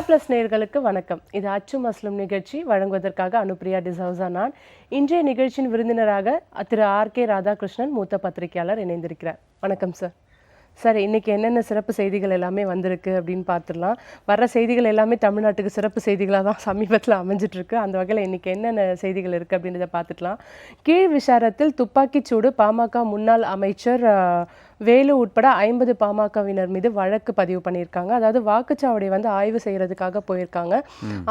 Plus நேயர்களுக்கு வணக்கம். இது அச்சு மஸ்லும் நிகழ்ச்சி வழங்குவதற்காக அனுப்பிரியா டிசவுசா நான். இன்றைய நிகழ்ச்சியின் விருந்தினராக திரு ஆர்.கே. ராதாகிருஷ்ணன் மூத்த பத்திரிகையாளர் இணைந்திருக்கிறார். வணக்கம் சார். சார், இன்னைக்கு என்னென்ன சிறப்பு செய்திகள் எல்லாமே வந்திருக்கு அப்படின்னு பார்த்துடலாம். வர்ற செய்திகள் எல்லாமே தமிழ்நாட்டுக்கு சிறப்பு செய்திகளாக தான் சமீபத்தில் அமைஞ்சிட்ருக்கு. அந்த வகையில் இன்னைக்கு என்னென்ன செய்திகள் இருக்குது அப்படின்றத பார்த்துக்கலாம். கீழ் விசாரத்தில் துப்பாக்கிச்சூடு பாமக முன்னாள் அமைச்சர் வேலு உட்பட 50 பாமகவினர் மீது வழக்கு பதிவு பண்ணியிருக்காங்க. அதாவது வாக்குச்சாவடியை ஆய்வு செய்யறதுக்காக போயிருக்காங்க.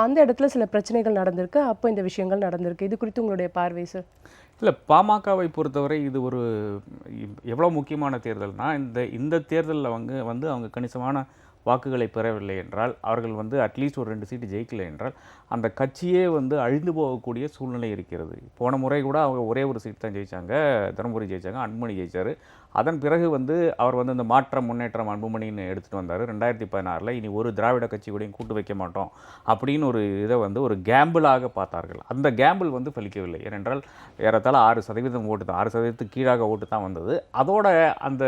அந்த இடத்துல சில பிரச்சனைகள் நடந்திருக்கு. அப்போ இந்த விஷயங்கள் நடந்திருக்கு. இது குறித்து உங்களுடைய பார்வை சார்? இல்லை, பாமகவை பொறுத்தவரை இது ஒரு எவ்வளோ முக்கியமான தேர்தல்னா, இந்த தேர்தலில் அவங்க கணிசமான வாக்குகளை பெறவில்லை என்றால், அவர்கள் அட்லீஸ்ட் ஒரு 2 சீட்டு ஜெயிக்கலை என்றால், அந்த கட்சியே அழிந்து போகக்கூடிய சூழ்நிலை இருக்கிறது. போன முறை கூட அவங்க ஒரே ஒரு சீட் தான் ஜெயித்தாங்க, தருமபுரி ஜெயித்தாங்க, அன்புமணி ஜெயித்தார். அதன் பிறகு அவர் இந்த மாற்றம் முன்னேற்றம் அன்புமணின்னு எடுத்துகிட்டு வந்தார். 2016 இனி ஒரு திராவிட கட்சி கூடயும் கூட்டு வைக்க மாட்டோம் அப்படின்னு ஒரு இதை ஒரு கேம்பிளாக பார்த்தார்கள். அந்த கேம்பிள் ஃபலிக்கவில்லை. ஏனென்றால் ஏறத்தாழ 6% ஓட்டு தான், 6%க்கு கீழாக ஓட்டு தான் வந்தது. அதோட அந்த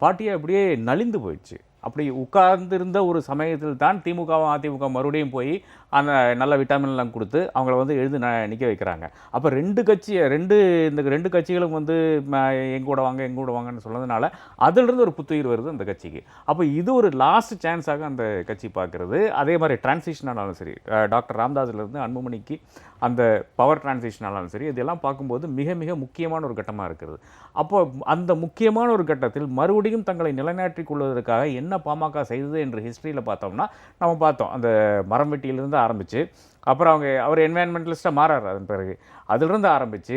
பார்ட்டியை அப்படியே நலிந்து போயிடுச்சு. அப்படி உட்கார்ந்திருந்த ஒரு சமயத்தில் தான் திமுகவும் அதிமுக மறுபடியும் போய் அந்த நல்ல விட்டாமின்லாம் கொடுத்து அவங்கள எழுந்து நிற்க வைக்கிறாங்க. அப்போ இந்த ரெண்டு கட்சிகளும் எங்கூட வாங்கன்னு சொன்னதுனால அதிலிருந்து ஒரு புத்துயிர் வருது அந்த கட்சிக்கு. அப்போ இது ஒரு லாஸ்ட் சான்ஸாக அந்த கட்சி பார்க்குறது. அதே மாதிரி டிரான்சிஷனாலும் சரி, டாக்டர் ராமதாஸ்லேருந்து அன்புமணிக்கு அந்த பவர் டிரான்சிஷனாலும் சரி, இதெல்லாம் பார்க்கும்போது மிக மிக முக்கியமான ஒரு கட்டமாக இருக்கிறது. அப்போ அந்த முக்கியமான ஒரு கட்டத்தில் மறுபடியும் தங்களை நிலைநாட்டிக் கொள்வதற்காக என்ன பாமக செய்தது என்று ஹிஸ்ட்ரியில் பார்த்தோம்னா, நம்ம பார்த்தோம். அந்த மரம் வெட்டியிலிருந்து ஆரம்பித்து அப்புறம் அவர் என்வாயன்மெண்டலிஸ்ட்டாக மாறார். அதன் பிறகு அதிலிருந்து ஆரம்பித்து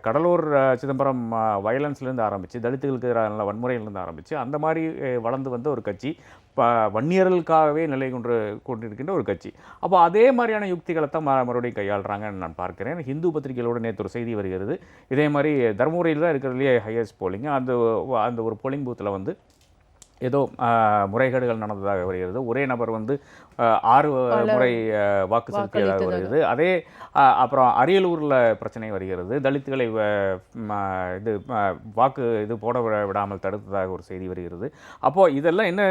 கடலூர் சிதம்பரம் வயலன்ஸ்லேருந்து ஆரம்பித்து தலித்துகளுக்கு எதிரான வன்முறையிலிருந்து ஆரம்பித்து அந்த மாதிரி வளர்ந்து வந்த ஒரு கட்சி, வன்னியர்களுக்காகவே நிலை கொண்டிருக்கின்ற ஒரு கட்சி. அப்போ அதே மாதிரியான யுக்திகளை தான் மறுபடியும் கையாளுறாங்கன்னு நான் பார்க்கிறேன். ஹிந்து பத்திரிகைகளோட நேற்று ஒரு செய்தி வருகிறது. இதே மாதிரி தருமபுரியில் தான் இருக்கிறதுலேயே ஹையஸ்ட் போலிங். அந்த ஒரு போலிங் பூத்தில் ஏதோ முறைகேடுகள் நடந்ததாக வருகிறது. ஒரே நபர் 6 முறை வாக்கு செலுத்தியதாக வருகிறது. அதே அப்புறம் அரியலூரில் பிரச்சனை வருகிறது. தலித்துகளை வாக்கு போட விடாமல் தடுத்ததாக ஒரு செய்தி வருகிறது. அப்போது இதெல்லாம் என்ன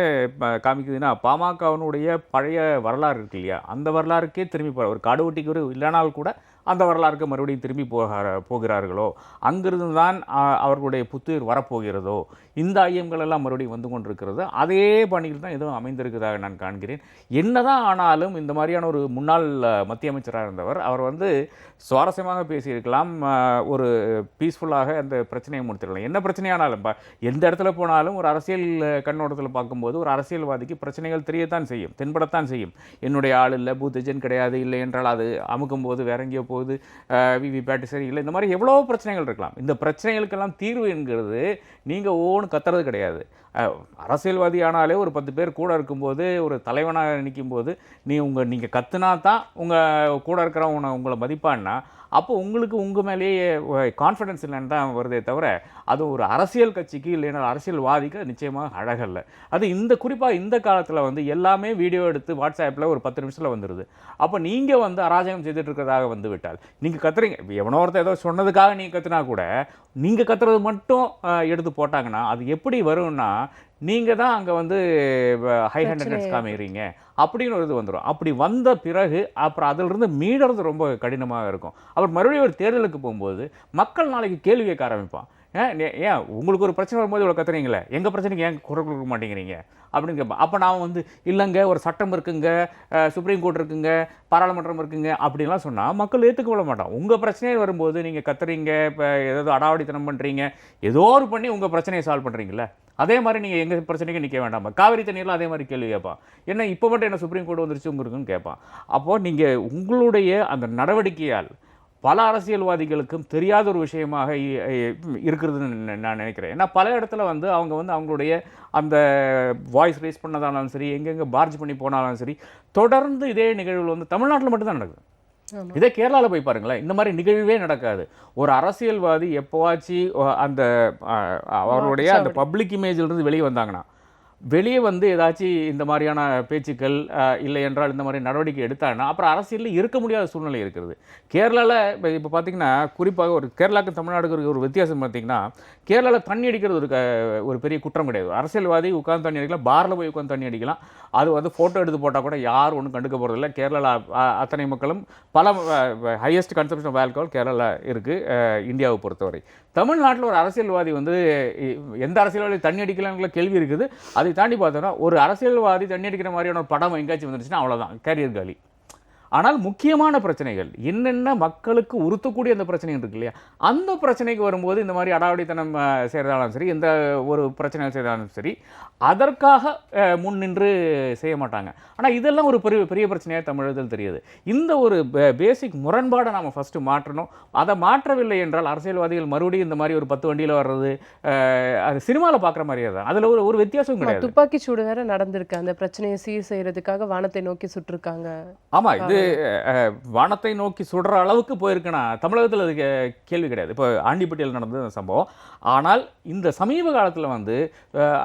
காமிக்குதுன்னா, பாமகவினுடைய பழைய வரலாறு இருக்கு இல்லையா, அந்த வரலாறுக்கே திரும்பி ஒரு காடுவெட்டிக்கு இல்லைனால் கூட அந்த வரலாறுக்கு மறுபடியும் திரும்பி போகிறார்களோ, அங்கிருந்து தான் அவர்களுடைய புத்துயிர் வரப்போகிறதோ, இந்த ஐயங்கள் எல்லாம் மறுபடியும் கொண்டிருக்கிறது. அதே பணியில் தான் எதுவும் அமைந்திருக்கிறதாக நான் காண்கிறேன். என்னதான் ஆனாலும் இந்த மாதிரியான ஒரு முன்னாள் மத்திய அமைச்சராக இருந்தவர், அவர் சுவாரஸ்யமாக பேசியிருக்கலாம், ஒரு பீஸ்ஃபுல்லாக அந்த பிரச்சனையை முடித்திருக்கலாம். என்ன பிரச்சனையானாலும் எந்த இடத்துல போனாலும் ஒரு அரசியல் கண்ணோட்டத்தில் பார்க்கும்போது ஒரு அரசியல்வாதிக்கு பிரச்சனைகள் தெரியத்தான் செய்யும், தென்படத்தான் செய்யும். என்னுடைய ஆள் இல்லை, பூத் ஏஜென்ட் கிடையாது, இல்லை என்றால் அது அமுக்கும் போது வேற எங்கேயோ போகுது, விவிபேட் சரி இல்லை, இந்த மாதிரி எவ்வளோ பிரச்சனைகள் இருக்கலாம். இந்த பிரச்சனைகளுக்கெல்லாம் தீர்வு என்கிறது நீங்கள் ஒவ்வொன்று கத்துறது கிடையாது. அரசியல்வாதி ஆனாலே ஒரு 10 பேர் கூட இருக்கும்போது, ஒரு தலைவனாக நிற்கும்போது நீங்கள் கத்துனா தான் உங்கள் கூட இருக்கிறவங்க உங்களை மதிப்பான்னா, அப்போ உங்களுக்கு உங்கள் மேலேயே கான்ஃபிடன்ஸ் இல்லைன்னு தான் வருதே தவிர, அது ஒரு அரசியல் கட்சிக்கு இல்லைன்னா அரசியல்வாதிக்கு நிச்சயமாக அழகல்ல. அது குறிப்பாக இந்த காலத்தில் எல்லாமே வீடியோ எடுத்து வாட்ஸ்அப்பில் ஒரு 10 நிமிஷத்தில் வந்துடுது. அப்போ நீங்கள் அராஜகம் செய்துட்டு இருக்கிறதாக விட்டால் நீங்கள் கத்துறீங்க. எவனோ ஒருத்தர் ஏதோ சொன்னதுக்காக நீங்கள் கத்துனா கூட, நீங்கள் கத்துறது மட்டும் எடுத்து போட்டாங்கன்னா அது எப்படி வரும்னா, நீங்கள் தான் அங்கே ஹை ஹேண்டட்னஸ் காமிக்கிறீங்க அப்படின்னு ஒரு இது வந்துடும். அப்படி வந்த பிறகு அப்புறம் அதிலிருந்து மீடுறது ரொம்ப கடினமாக இருக்கும். அப்புறம் மறுபடியும் ஒரு தேர்தலுக்கு போகும்போது மக்கள் நாளைக்கு கேள்வி கேட்க ஆரம்பிப்பான். ஏன் உங்களுக்கு ஒரு பிரச்சனை வரும்போது இவ்வளோ கத்துறீங்களே, எங்கள் பிரச்சனைக்கு ஏன் குரல் கொடுக்க மாட்டேங்கிறீங்க அப்படின்னு கேட்பான். அப்போ நான் இல்லைங்க, ஒரு சட்டம் இருக்குங்க, சுப்ரீம் கோர்ட் இருக்குங்க, பாராளுமன்றம் இருக்குங்க அப்படின்லாம் சொன்னால் மக்கள் ஏற்றுக்கொள்ள மாட்டான். உங்கள் பிரச்சனையே வரும்போது நீங்கள் கத்துறீங்க, இப்போ ஏதாவது அடாவடித்தனம் பண்ணுறீங்க, ஏதோ ஒரு பண்ணி உங்கள் பிரச்சனையை சால்வ் பண்ணுறீங்களே, அதே மாதிரி நீங்கள் எங்கள் பிரச்சனைக்கு நிற்க வேண்டாமா. காவிரி தண்ணீர்லாம் அதே மாதிரி கேள்வி கேட்பான். என்ன இப்போ மட்டும் என்ன சுப்ரீம் கோர்ட் வந்துருச்சு உங்களுக்குன்னு கேட்பான். அப்போது நீங்கள் உங்களுடைய அந்த நடவடிக்கையால் பல அரசியல்வாதிகளுக்கும் தெரியாத ஒரு விஷயமாக இருக்கிறதுன்னு நான் நினைக்கிறேன். ஏன்னா பல இடத்துல அவங்க அவங்களுடைய அந்த வாய்ஸ் ரேஸ் பண்ணதாலும் சரி, எங்கெங்கே பார்ஜ் பண்ணி போனாலும் சரி, தொடர்ந்து இதே நிகழ்வுகள் தமிழ்நாட்டில் மட்டும்தான் நடக்குது. இதே கேரளாவில் போய் பாருங்களேன், இந்த மாதிரி நிகழ்வே நடக்காது. ஒரு அரசியல்வாதி எப்போவாச்சு அந்த அவருடைய அந்த பப்ளிக் இமேஜிலிருந்து வெளியே வந்தாங்கன்னா, வெளியே வந்து ஏதாச்சும் இந்த மாதிரியான பேச்சுக்கள் இல்லை என்றால் இந்த மாதிரி நடவடிக்கை எடுத்தாங்கன்னா அப்புறம் அரசியலில் இருக்க முடியாத சூழ்நிலை இருக்கிறது. கேரளாவில் இப்போ பார்த்தீங்கன்னா, குறிப்பாக ஒரு கேரளாவுக்கு தமிழ்நாடுக்கு இருக்க ஒரு வித்தியாசம் பார்த்தீங்கன்னா, கேரளாவில் தண்ணி அடிக்கிறது ஒரு பெரிய குற்றம் கிடையாது. அரசியல்வாதி உட்காந்து தண்ணி அடிக்கலாம், பாரில் போய் உட்காந்து தண்ணி அடிக்கலாம். அது வந்து ஃபோட்டோ எடுத்து போட்டால் கூட யாரும் ஒன்றும் கண்டுக்க போகிறதில்ல. கேரளாவில் அத்தனை மக்களும் பல ஹையஸ்ட் கன்சம்ஷன் ஆஃப் ஆல்கஹால் கேரளாவில் இருக்குது இந்தியாவை பொறுத்தவரை. தமிழ்நாட்டில் ஒரு அரசியல்வாதி வந்து எந்த அரசியல்வாதி தண்ணி அடிக்கலாங்கிற கேள்வி இருக்குது. அதை தாண்டி பார்த்தோன்னா ஒரு அரசியல்வாதி தண்ணி அடிக்கிற மாதிரியான ஒரு படம் எங்கேயாச்சும் வந்துருச்சுன்னா அவ்வளோதான், கேரியர் காலி. ஆனால் முக்கியமான பிரச்சனைகள் என்னென்ன மக்களுக்கு உறுத்தக்கூடிய அந்த பிரச்சனைகள் இருக்கு இல்லையா, அந்த பிரச்சனைக்கு வரும்போது இந்த மாதிரி அடாவடித்தனம் செய்கிறதாலும் சரி, எந்த ஒரு பிரச்சனைகள் செய்தாலும் சரி, அதற்காக முன் நின்று செய்ய மாட்டாங்க. ஆனால் இதெல்லாம் ஒரு பெரிய பெரிய பிரச்சனையாக தமிழகத்தில் தெரியுது. இந்த ஒரு பேசிக் முரண்பாடை நாம் ஃபஸ்ட்டு மாற்றணும். அதை மாற்றவில்லை என்றால் அரசியல்வாதிகள் மறுபடியும் இந்த மாதிரி ஒரு 10 வண்டியில் வர்றது அது சினிமாவில் பார்க்குற மாதிரியே தான். அதில் ஒரு வித்தியாசம் கிடையாது. துப்பாக்கி சூடு வேற நடந்திருக்கு. அந்த பிரச்சனையை சீர் செய்யறதுக்காக வானத்தை நோக்கி சுட்டிருக்காங்க. ஆமாம், இது வானத்தை நோக்கி சுடுற அளவுக்கு போயிருக்குன்னா தமிழகத்தில் அது கேள்வி கிடையாது. இப்போ ஆண்டிப்பட்டியில் நடந்தது அந்த சம்பவம். ஆனால் இந்த சமீப காலத்தில் வந்து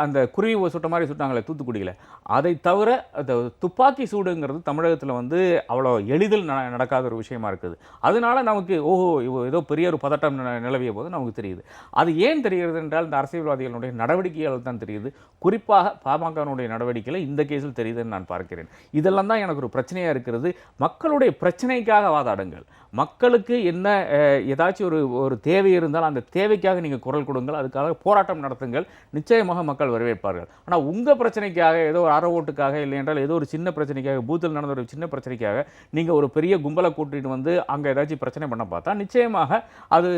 அந்த குருவி சுட்ட மாதிரி சுட்டாங்களே தூத்துக்குடியில், அதை தவிர அந்த துப்பாக்கி சூடுங்கிறது தமிழகத்தில் வந்து அவ்வளோ எளிதில் நடக்காத ஒரு விஷயமா இருக்குது. அதனால நமக்கு ஏதோ பெரிய ஒரு பதட்டம் நிலவிய போது நமக்கு தெரியுது. அது ஏன் தெரிகிறது என்றால் இந்த அரசியல்வாதிகளுடைய நடவடிக்கைகள் தான் தெரியுது. குறிப்பாக பாமகனுடைய நடவடிக்கையில் இந்த கேஸில் தெரியுதுன்னு நான் பார்க்கிறேன். இதெல்லாம் தான் எனக்கு ஒரு பிரச்சனையாக இருக்கிறது. மக்களுடைய பிரச்சனைக்காக வாதாடுங்கள். மக்களுக்கு என்ன ஏதாச்சும் ஒரு தேவை இருந்தால் அந்த தேவைக்காக நீங்கள் குரல் கொடுங்கள், அதுக்காக போராட்டம் நடத்துங்கள். நிச்சயமாக மக்கள் வரவேற்பார்கள். ஆனால் உங்கள் பிரச்சனைக்காக ஏதோ ஒரு அரை ஓட்டுக்காக இல்லை என்றால் ஏதோ ஒரு சின்ன பிரச்சனைக்காக, பூத்தில் நடந்த ஒரு சின்ன பிரச்சனைக்காக நீங்கள் ஒரு பெரிய கும்பலை கூட்டிகிட்டு வந்து அங்கே ஏதாச்சும் பிரச்சனை பண்ண பார்த்தா நிச்சயமாக அது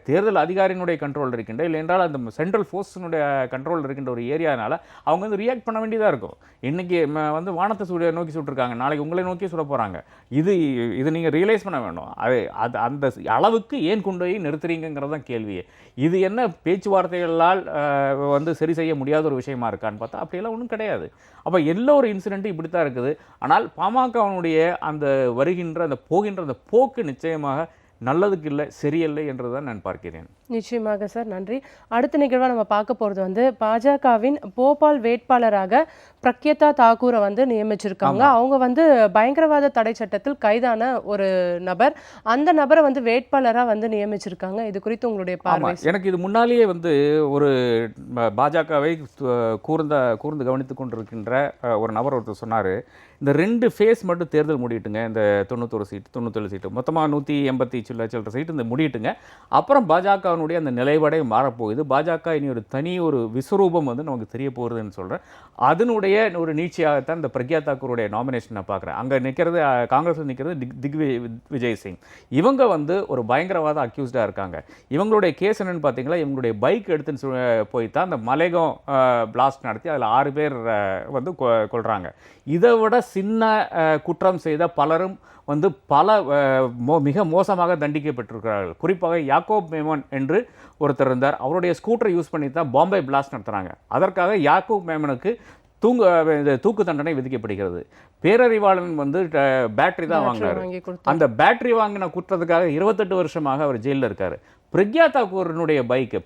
தேர்தல் அதிகாரியினுடைய கண்ட்ரோல் இருக்கின்ற, இல்லை என்றால் அந்த சென்ட்ரல் ஃபோர்ஸினுடைய கண்ட்ரோல் இருக்கின்ற ஒரு ஏரியானால அவங்க வந்து ரியாக்ட் பண்ண வேண்டியதாக இருக்கும். இன்றைக்கி வந்து வானத்தை நோக்கி சுட்டுருக்காங்க, நாளைக்கு உங்களை நோக்கி சுட போகிறாங்க. இது நீங்கள் ரியலைஸ் பண்ண வேண்டும். அது அந்த அளவுக்கு ஏன் கொண்டு போய் நிறுத்துறீங்கிறது தான் கேள்வியே. இது என்ன பேச்சுவார்த்தைகளால் வந்து சரி செய்ய முடியாத ஒரு விஷயமா இருக்கான்னு பார்த்தா அப்படியெல்லாம் ஒன்றும் கிடையாது. அப்போ எல்லா ஒரு இன்சிடெண்ட்டும் இப்படி தான் இருக்குது. ஆனால் பாமகவனுடைய அந்த வருகின்ற அந்த போகின்ற அந்த போக்கு நிச்சயமாக நல்லதுக்கு இல்லை, சரியில்லை என்றுதான் நான் பார்க்கிறேன். நிச்சயமாக சார், நன்றி. அடுத்த நிகழ்வாக நம்ம பார்க்க போகிறது வந்து பாஜகவின் போபால் வேட்பாளராக பிரக்யதா தாக்கூரை வந்து நியமிச்சிருக்காங்க. அவங்க வந்து பயங்கரவாத தடை சட்டத்தில் கைதான ஒரு நபர். அந்த நபரை வந்து வேட்பாளராக வந்து நியமிச்சிருக்காங்க. இது குறித்து உங்களுடைய பார்வை? எனக்கு இது முன்னாலேயே வந்து ஒரு பாஜகவை கூர்ந்து கவனித்து கொண்டிருக்கின்ற ஒரு நபர் ஒருத்தர் சொன்னார், இந்த 2 ஃபேஸ் மட்டும் தேர்தல் முடிட்டுங்க, இந்த 91 சீட்டு 97 சீட்டு மொத்தமாக 180 சில்லற சீட்டு இந்த முடிட்டுங்க, அப்புறம் பாஜகவினுடைய அந்த நிலைப்பாடே மாறப்போகுது, பாஜக இனி ஒரு விஸ்வரூபம் வந்து நமக்கு தெரிய போகுதுன்னு சொல்கிறேன். அதனுடைய ஒரு நீட்சியாகத்தான் இந்த பிரக்யா தாக்கூருடைய நாமினேஷன் நான் பார்க்குறேன். அங்கே நிற்கிறது காங்கிரஸில் நிற்கிறது விஜய் சிங். இவங்க வந்து ஒரு பயங்கரவாத அக்யூஸ்டாக இருக்காங்க. இவங்களுடைய கேஸ் என்னென்னு பார்த்தீங்களா, இவங்களுடைய பைக் எடுத்துன்னு போய் தான் அந்த மலேகம் பிளாஸ்ட் நடத்தி அதில் 6 பேர் வந்து கொள்கிறாங்க. இதை விட சின்ன குற்றம் செய்த பலரும் வந்து மிக மோசமாக தண்டிக்கப்பட்டிருக்கிறார்கள். குறிப்பாக யாக்கோப் மேமன் என்று ஒருத்தர் இருந்தார். அவருடைய ஸ்கூட்டரை யூஸ் பண்ணி தான் பாம்பே பிளாஸ்ட் நடத்துகிறாங்க. அதற்காக யாக்கோப் மேமனுக்கு தூக்கு தண்டனை விதிக்கப்படுகிறது. பேரறிவாளன் வந்து பேட்டரி தான் வாங்கினார். அந்த பேட்டரி வாங்கின குற்றத்துக்காக 28 வருஷமாக அவர் ஜெயிலில் இருக்கார். பிரக்யா தாக்கூரனுடைய பைக்கு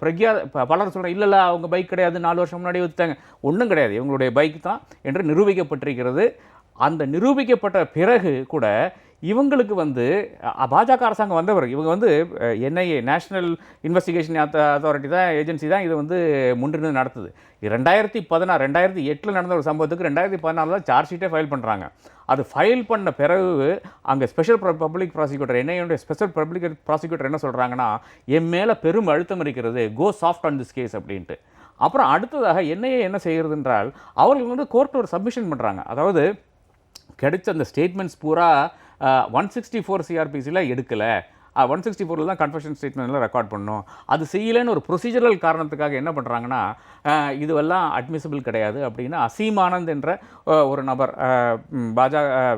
பலர் சொல்கிறாங்க, இல்லை அவங்க பைக் கிடையாது, 4 வருஷம் முன்னாடி விற்றுட்டாங்க. ஒன்றும் கிடையாது, இவங்களுடைய பைக் தான் என்று நிரூபிக்கப்பட்டிருக்கிறது. அந்த நிரூபிக்கப்பட்ட பிறகு கூட இவங்களுக்கு வந்து பாஜக அரசாங்கம் வந்தவர், இவங்க வந்து என்ஐஏ நேஷனல் இன்வெஸ்டிகேஷன் அத்தாரிட்டி தான், ஏஜென்சி தான் இது வந்து முன்னிருந்து நடத்துது. 2008 நடந்த ஒரு சம்பவத்துக்கு 2014 தான் சார்ஜ் ஷீட்டே ஃபைல் பண்ணுறாங்க. அது ஃபைல் பண்ண பிறகு அங்கே ஸ்பெஷல் பப்ளிக் ப்ராசிக்யூட்டர், என்ஐஏடைய ஸ்பெஷல் பப்ளிக் ப்ராசிக்யூட்டர் என்ன சொல்கிறாங்கன்னா, என் மேலே பெரும் அழுத்தம் இருக்கிறது, go soft on this case அப்படின்ட்டு. அப்புறம் அடுத்ததாக என்ஐஏ என்ன செய்கிறது என்றால், அவர்கள் வந்து கோர்ட்டில் ஒரு சப்மிஷன் பண்ணுறாங்க. அதாவது கிடைச்ச அந்த ஸ்டேட்மெண்ட்ஸ் பூரா 164 சிஆர்பிசியில் எடுக்கலை, 164 தான் கன்ஃபெஷன் ஸ்டேட்மெண்ட்டில் ரெக்கார்ட் பண்ணணும், அது செய்யலைன்னு ஒரு ப்ரொசீஜரல் காரணத்துக்காக என்ன பண்ணுறாங்கன்னா, இதுவெல்லாம் அட்மிசிபிள் கிடையாது அப்படின்னு அசீம் ஆனந்த் என்ற ஒரு நபர்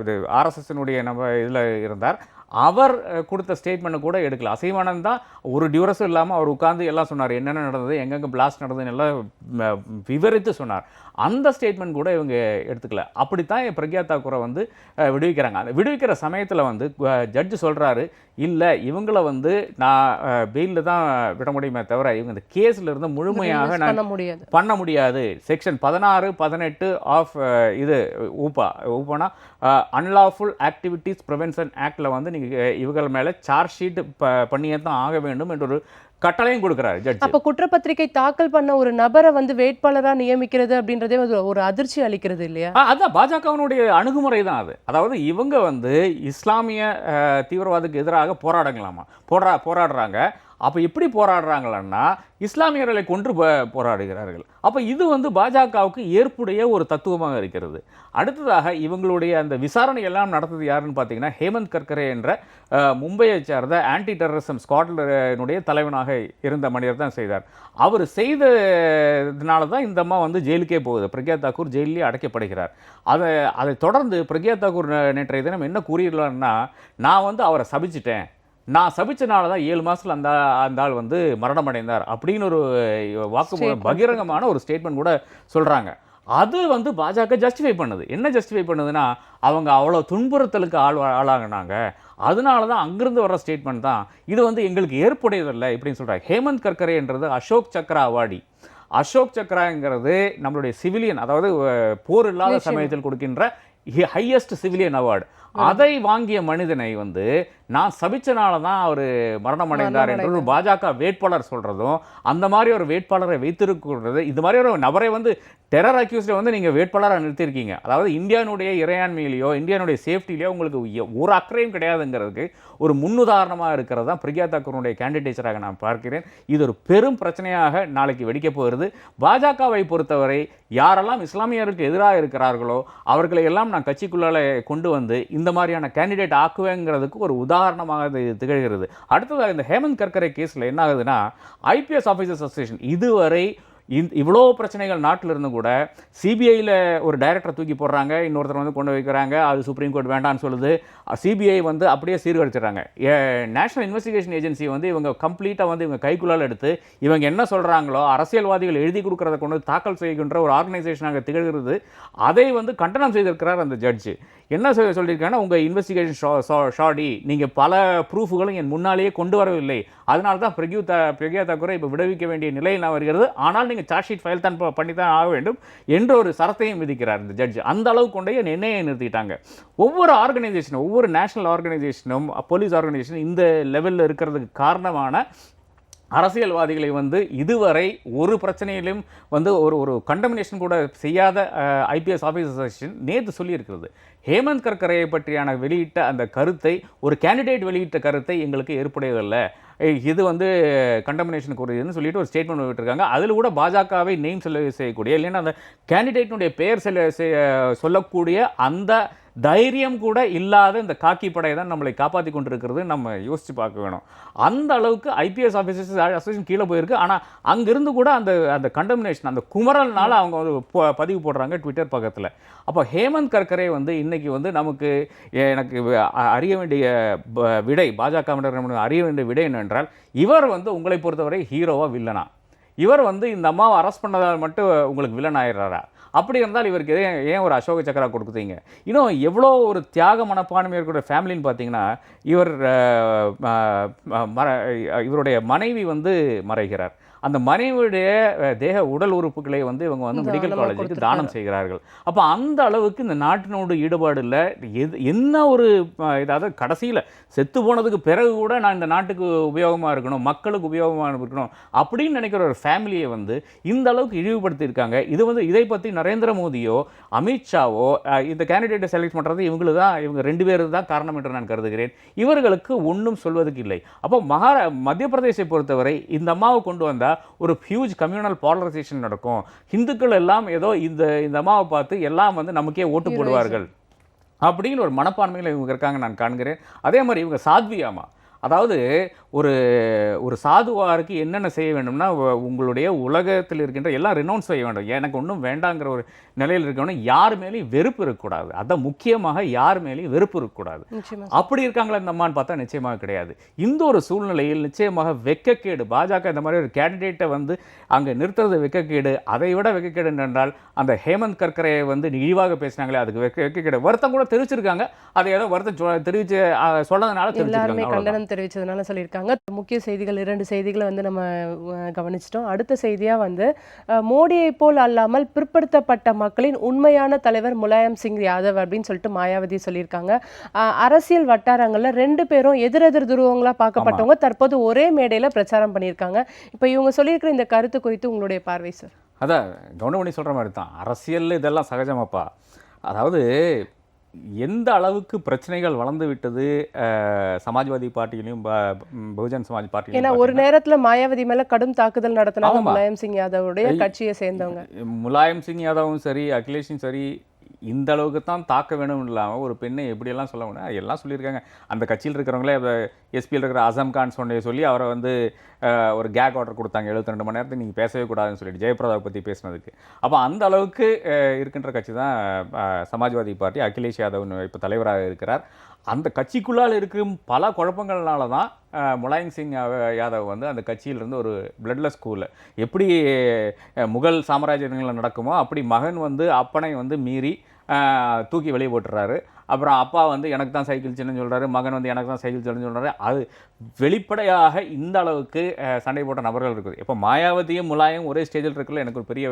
இது ஆர்எஸ்எஸ்னுடைய இதில் இருந்தார். அவர் கொடுத்த ஸ்டேட்மெண்ட்டு கூட எடுக்கல. அசீம் ஆனந்த் தான் ஒரு டியூரஸும் இல்லாமல் அவர் உட்கார்ந்து எல்லாம் சொன்னார், என்னென்ன நடந்தது, எங்கெங்கே பிளாஸ்ட் நடந்ததுன்னு எல்லாம் விவரித்து சொன்னார். அந்த ஸ்டேட்மெண்ட் கூட இவங்க எடுத்துக்கல. அப்படித்தான் பிரக்யா தாக்கூரை வந்து விடுவிக்கிறாங்க. அந்த விடுவிக்கிற சமயத்தில் வந்து ஜட்ஜு சொல்கிறாரு, இல்லை இவங்கள வந்து நான் பெயிலில் தான் விட முடியுமே தவிர இவங்க இந்த கேஸில் இருந்து முழுமையாக நான் பண்ண முடியாது. செக்ஷன் 16, 18 ஆஃப் இது ஊப்பானா அன்லாஃபுல் ஆக்டிவிட்டீஸ் ப்ரிவென்ஷன் ஆக்டில் வந்து நீங்கள் இவர்கள் மேலே சார்ஜ் ஷீட் பண்ணியே தான் ஆக வேண்டும் என்ற ஒரு கட்டளையும் கொடுக்குறாரு ஜட்ஜ். அப்போ குற்றப்பத்திரிகை தாக்கல் பண்ண ஒரு நபரை வந்து வேட்பாளரா நியமிக்கிறது அப்படின்றதே ஒரு அதிர்ச்சி அளிக்கிறது இல்லையா? அதான் பாஜகவினுடைய அணுகுமுறை தான் அது. அதாவது இவங்க வந்து இஸ்லாமிய தீவிரவாதத்துக்கு எதிராக போராடுறாங்க. அப்போ எப்படி போராடுறாங்கன்னா இஸ்லாமியர்களை கொன்று போராடுகிறார்கள். அப்போ இது வந்து பாஜகவுக்கு ஏற்புடைய ஒரு தத்துவமாக இருக்கிறது. அடுத்ததாக இவங்களுடைய அந்த விசாரணை எல்லாம் நடந்தது யாருன்னு பார்த்தீங்கன்னா ஹேமந்த் கர்கரே என்ற மும்பையை சேர்ந்த ஆன்டி டெரரிசம் ஸ்குவாடினுடைய தலைவனாக இருந்த மனிதர் தான் செய்தார். அவர் செய்ததுனால தான் இந்த அம்மா வந்து ஜெயிலுக்கே போகுது. பிரக்யா தாக்கூர் ஜெயிலே அடைக்கப்படுகிறார். அதை தொடர்ந்து பிரக்யா தாக்கூர் நேற்றைய தினம் என்ன கூறியிருந்தார்னா, நான் வந்து அவரை சபிச்சிட்டேன், நான் சபிச்சனால தான் 7 மாதத்தில் அந்த ஆள் வந்து மரணம் அடைந்தார் அப்படின்னு ஒரு வாக்குமூலம் பகிரங்கமான ஒரு ஸ்டேட்மெண்ட் கூட சொல்கிறாங்க. அது வந்து பாஜக ஜஸ்டிஃபை பண்ணுது. என்ன ஜஸ்டிஃபை பண்ணுதுன்னா, அவங்க அவ்வளோ துன்புறுத்தலுக்கு ஆளாகினாங்க, அதனால தான் அங்கிருந்து வர்ற ஸ்டேட்மெண்ட் தான் இது வந்து எங்களுக்கு ஏற்புடையதில்லை இப்படின்னு சொல்கிறாங்க. ஹேமந்த் கர்கரேன்றது அசோக் சக்ரா அவார்டி. அசோக் சக்ராங்கிறது நம்மளுடைய சிவிலியன், அதாவது போர் இல்லாத சமயத்தில் கொடுக்கின்ற ஹையஸ்ட் சிவிலியன் அவார்டு. அதை வாங்கிய மனிதனை வந்து நான் சபிச்சனால தான் அவர் மரணம் அடைந்தார் என்று ஒரு பாஜக வேட்பாளர் சொல்கிறதும், அந்த மாதிரி ஒரு வேட்பாளரை வைத்திருக்கிறது, இது மாதிரி ஒரு நபரை வந்து டெரர் அக்யூஸ்டை வந்து நீங்கள் வேட்பாளராக நிறுத்தியிருக்கீங்க. அதாவது இந்தியானுடைய இறையாண்மையிலையோ இந்தியானுடைய சேஃப்டிலையோ உங்களுக்கு ஒரு அக்கறையும் கிடையாதுங்கிறதுக்கு ஒரு முன்னுதாரணமாக இருக்கிறது தான் பிரக்யா தாக்கூருடைய கேண்டிடேச்சராக நான் பார்க்கிறேன். இது ஒரு பெரும் பிரச்சனையாக நாளைக்கு வெடிக்கப் போகிறது. பாஜகவை பொறுத்தவரை யாரெல்லாம் இஸ்லாமியருக்கு எதிராக இருக்கிறார்களோ அவர்களை எல்லாம் நான் கட்சிக்குள்ளால் கொண்டு வந்து இந்த மாதிரியான கேண்டிடேட் ஆக்குவேங்கிறதுக்கு ஒரு உதாரணமாக இது திகழ்கிறது. அடுத்ததாக இந்த ஹேமந்த் கர்கரே கேஸில் என்ன ஆகுதுன்னா, ஐபிஎஸ் ஆஃபீஸர்ஸ் அசோசியேஷன் இதுவரை இவ்வளோ பிரச்சனைகள் நாட்டில் இருந்து கூட சிபிஐயில் ஒரு டைரக்டரை தூக்கி போடுறாங்க, இன்னொருத்தர் வந்து கொண்டு வைக்கிறாங்க, அது சுப்ரீம் கோர்ட் வேண்டான்னு சொல்லுது, சிபிஐ வந்து அப்படியே சீர்கழிச்சிடுறாங்க. நேஷனல் இன்வெஸ்டிகேஷன் ஏஜென்சி வந்து இவங்க கம்ப்ளீட்டாக வந்து இவங்க கைக்குள்ளால் எடுத்து இவங்க என்ன சொல்கிறாங்களோ அரசியல்வாதிகள் எழுதி கொடுக்குறத கொண்டு தாக்கல் செய்கின்ற ஒரு ஆர்கனைசேஷனாக திகழ்கிறது. அதை வந்து கண்டனம் செய்திருக்கிறார் அந்த ஜட்ஜு. என்ன சொல்லியிருக்காங்கன்னா, உங்கள் இன்வெஸ்டிகேஷன் ஷாடி நீங்கள் பல ப்ரூஃபுகளும் என் முன்னாலேயே கொண்டு வரவில்லை, அதனால தான் பிரக்யா தாக்கூரை இப்போ விடுவிக்க வேண்டிய நிலையில் நான் வருகிறது, ஆனால் நீங்கள் சார்ஜ் ஷீட் ஃபைல் தான் பண்ணி தான் ஆக வேண்டும் என்ற ஒரு சரத்தையும் விதிக்கிறார் இந்த ஜட்ஜ். அந்த அளவுக்கு கொண்டே எண்ணெயை நிறுத்திட்டாங்க. ஒவ்வொரு ஆர்கனைசேஷனும், ஒவ்வொரு நேஷனல் ஆர்கனைசேஷனும் போலீஸ் ஆர்கனைசேஷனும் இந்த லெவலில் இருக்கிறதுக்கு காரணமான அரசியல்வாதிகளை வந்து இதுவரை ஒரு பிரச்சனையிலும் வந்து ஒரு கண்டமினேஷன் கூட செய்யாத ஐபிஎஸ் ஆஃபீஸர் அசோசியேஷன் நேற்று சொல்லியிருக்கிறது, ஹேமந்த் கர்கரேயை பற்றியான வெளியிட்ட அந்த கருத்தை, ஒரு கேண்டிடேட் வெளியிட்ட கருத்தை எங்களுக்கு ஏற்புடையதில்லை, இது வந்து கண்டமினேஷனுக்கு உரியதுன்னு சொல்லிட்டு ஒரு ஸ்டேட்மெண்ட் விட்டுருக்காங்க. அதில் கூட பாஜகவை நேம் செய்யக்கூடிய, இல்லைன்னா அந்த கேண்டிடேட்னுடைய பெயர் சொல்லக்கூடிய அந்த தைரியம் கூட இல்லாத இந்த காக்கி படையை தான் நம்மளை காப்பாற்றி கொண்டிருக்கிறது. நம்ம யோசித்து பார்க்க வேணும். அந்த அளவுக்கு ஐபிஎஸ் ஆஃபீஸர்ஸ் அசோசியேஷன் கீழே போயிருக்கு. ஆனால் அங்கிருந்து கூட அந்த கண்டமினேஷன், அந்த குமரல்னால அவங்க வந்து பதிவு போடுறாங்க ட்விட்டர் பக்கத்தில். அப்போ ஹேமந்த் கர்கரே வந்து இன்றைக்கி வந்து எனக்கு அறிய வேண்டிய விடை, பாஜகவினர் அறிய வேண்டிய விடை என்னவென்றால், இவர் வந்து உங்களை பொறுத்தவரை ஹீரோவா வில்லனா? இவர் வந்து இந்த அம்மாவை அரெஸ்ட் பண்ணதால் மட்டும் உங்களுக்கு வில்லன் ஆயிடுறாரா? அப்படி இருந்தால் இவருக்கு ஏன் ஒரு அசோக சக்கரா கொடுக்குறீங்க? இன்னும் எவ்வளோ ஒரு தியாக மனப்பான்மை இருக்கிற ஃபேமிலின்னு பார்த்தீங்கன்னா, இவருடைய மனைவி வந்து மறைகிறார். அந்த மனைவியுடைய தேக உடல் உறுப்புகளை வந்து இவங்க வந்து மெடிக்கல் காலேஜுக்கு தானம் செய்கிறார்கள். அப்போ அந்த அளவுக்கு இந்த நாட்டினோட ஈடுபாடு இல்லை. என்ன ஒரு இதாவது கடைசியில் செத்து போனதுக்கு பிறகு கூட நான் இந்த நாட்டுக்கு உபயோகமாக இருக்கணும், மக்களுக்கு உபயோகமாக இருக்கணும் அப்படின்னு நினைக்கிற ஒரு ஃபேமிலியை வந்து இந்த அளவுக்கு இழிவுபடுத்தியிருக்காங்க. இது வந்து இதை பற்றி நரேந்திர மோடியோ அமித்ஷாவோ இந்த கேண்டிடேட்டை செலக்ட் பண்ணுறது இவங்க 2 பேர் தான் காரணம் என்று நான் கருதுகிறேன். இவர்களுக்கு ஒன்றும் சொல்வதற்கு இல்லை. அப்போ மத்திய பிரதேசை பொறுத்தவரை இந்த அம்மாவை கொண்டு வந்தால் ஒரு ஹியூஜ் கம்யூனல் பாலரைசேஷன் நடக்கும். இந்துக்கள் எல்லாம் ஏதோ இந்த அம்மாவை பார்த்து எல்லாம் வந்து நமக்கே ஓட்டு போடுவார்கள் அப்படின்னு ஒரு மனப்பான்மையில் இவங்க இருக்காங்க நான் காண்கிறேன். அதே மாதிரி இவங்க சாத்வி அம்மா, அதாவது ஒரு ஒரு சாதுவாருக்கு என்னென்ன செய்ய வேண்டும்னா, உங்களுடைய உலகத்தில் இருக்கின்ற எல்லாம் ரினவுன்ஸ் செய்ய வேண்டும். எனக்கு ஒண்ணும் வேண்டாங்கிற ஒரு நிலையில் இருக்கணும். யார் மேலேயும் வெறுப்பு இருக்கக்கூடாது. அதான் முக்கியமாக யார் மேலேயும் வெறுப்பு இருக்கக்கூடாது. நிச்சயமா. அப்படி இருக்காங்களா இந்த அம்மான்னு பார்த்தா நிச்சயமாக கிடையாது. இந்த ஒரு சூழ்நிலையில் நிச்சயமாக வெட்கக்கேடு. பாஜக இந்த மாதிரி ஒரு கேண்டிடேட்டை வந்து அங்கே நிறுத்துறது வெட்கக்கேடு. அதை விட வெட்கக்கேடு என்னென்றால், அந்த ஹேமந்த் கர்கரேயை வந்து இழிவாக பேசினாங்களே, அதுக்கு வெட்கக்கேடு. வருத்தம் கூட தெரிவிச்சிருக்காங்க. அதை ஏதோ வருத்தம் தெரிவிச்சு சொன்னதுனால எல்லாருமே தெரிவிச்சிருக்காங்க. கண்டனம் தெரிவிச்சதுனால சொல்லியிருக்காங்க. முக்கிய செய்திகள் 2 செய்திகளை வந்து நம்ம கவனிச்சிட்டோம். அடுத்த செய்தியா வந்து மோடியை போல் அல்லாமல் பிற்படுத்தப்பட்ட மக்களின் உண்மையான தலைவர் முலாயம் சிங் யாதவ் அப்படின்னு சொல்லிட்டு மாயாவதி சொல்லியிருக்காங்க. அரசியல் வட்டாரங்கள்ல 2 பேரும் எதிரெதிர் துருவங்களா பார்க்கப்பட்டவங்க தற்போது ஒரே மேடையில பிரச்சாரம் பண்ணியிருக்காங்க. இப்போ இவங்க சொல்லியிருக்கிற இந்த கருத்து குறித்து உங்களுடைய பார்வை சார்? அதான் கவுண்டமணி சொல்கிற மாதிரி தான். அரசியல் இதெல்லாம் சகஜமாப்பா. அதாவது எந்த அளவுக்கு பிரச்சனைகள் வளர்ந்து விட்டது சமாஜ்வாதி பார்ட்டியிலையும் பகுஜன் சமாஜ் ஏன்னா பார்ட்டியிலையும் ஒரு நேரத்துல மாயாவதி மேல கடும் தாக்குதல் நடத்தினாங்க ஆமா. முலாயம் சிங் யாதவுடைய கட்சியை சேர்ந்தவங்க. முலாயம் சிங் யாதவும் சரி, அகிலேஷும் சரி, இந்த அளவுக்கு தான் தாக்க வேணும் இல்லாமல் ஒரு பெண்ணை எப்படியெல்லாம் சொல்ல முடியும் எல்லாம் சொல்லியிருக்காங்க. அந்த கட்சியில் இருக்கிறவங்களே எஸ்பியில் இருக்கிற அசம் கான் சொல்லி அவரை வந்து ஒரு கேக் ஆர்டர் கொடுத்தாங்க. 72 மணி நேரத்துக்கு நீங்கள் பேசவே கூடாதுன்னு சொல்லிட்டு ஜெயபிரதாவை பற்றி பேசினதுக்கு. அப்போ அந்த அளவுக்கு இருக்கின்ற கட்சி தான் சமாஜ்வாதி பார்ட்டி. அகிலேஷ் யாதவ் இப்போ தலைவராக இருக்கிறார். அந்த கட்சிக்குள்ளால் இருக்கும் பல குழப்பங்கள்னால தான் முலாயம் சிங் யாதவ் வந்து அந்த கட்சியிலிருந்து ஒரு பிளட்லெஸ் ஸ்கூல் எப்படி முகல் சாம்ராஜ்யங்களில் நடக்குமோ அப்படி மகன் வந்து அப்பனை வந்து மீறி தூக்கி வெளியே போட்டுறாரு. அப்புறம் அப்பா வந்து எனக்கு தான் சைக்கிள் சின்னன்னு சொல்கிறாரு, மகன் வந்து எனக்கு தான் சைக்கிள் சின்னன்னு சொல்கிறாரு. அது வெளிப்படையாக இந்த அளவுக்கு சண்டை போட்ட நபர்கள் இருக்குது. இப்போ மாயாவதியும் முலாயம் ஒரே ஸ்டேஜில் இருக்குல்ல, எனக்கு ஒரு பெரிய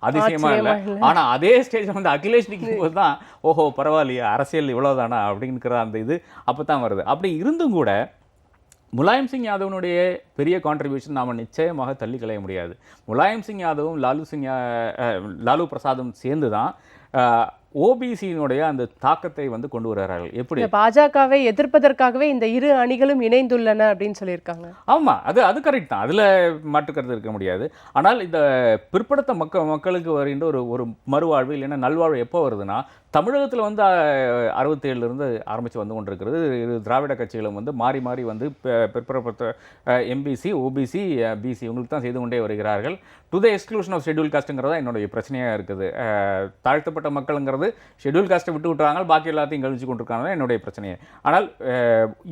அதிசயமாக இல்லை. ஆனால் அதே ஸ்டேஜில் வந்து அகிலேஷ் நிற்கும் போது தான் ஓஹோ பரவாயில்லையா, அரசியல் இவ்வளோதானா அப்படிங்கிற அந்த இது அப்போ தான் வருது. அப்படி இருந்தும் கூட முலாயம் சிங் யாதவனுடைய பெரிய கான்ட்ரிபியூஷன் நாம் நிச்சயமாக தள்ளி களைய முடியாது. முலாயம் சிங் யாதவும் லாலு பிரசாதும் சேர்ந்து தான் ஓபிசியினுடைய அந்த தாக்கத்தை வந்து கொண்டு வருகிறார்கள். எப்படி பாஜகவை எதிர்ப்பதற்காகவே இந்த இரு அணிகளும் இணைந்துள்ளன அப்படின்னு சொல்லியிருக்காங்க. ஆமாம், அது கரெக்ட் தான். அதில் மாற்றுக்கிறது இருக்க முடியாது. ஆனால் இந்த பிற்படுத்த மக்களுக்கு வருகின்ற ஒரு மறுவாழ்வு இல்லைன்னா நல்வாழ்வு எப்போ வருதுன்னா, தமிழகத்தில் வந்து 67லேருந்து ஆரம்பித்து வந்து கொண்டிருக்கிறது. திராவிட கட்சிகளும் வந்து மாறி மாறி வந்து பிற்படுத்த எம்பிசி, ஓபிசி, பிசி இவங்களுக்கு தான் செய்து கொண்டே வருகிறார்கள். To the exclusion of schedule காஸ்ட்டுங்கிறதா என்னுடைய பிரச்சனையாக இருக்குது. தாழ்த்தப்பட்ட மக்களுங்கிறது ஷெட்யூல் காஸ்ட்டை விட்டு விட்டுறாங்க, பாக்கி எல்லாத்தையும் கழிச்சு கொண்டிருக்காங்க என்னுடைய பிரச்சனையை. ஆனால்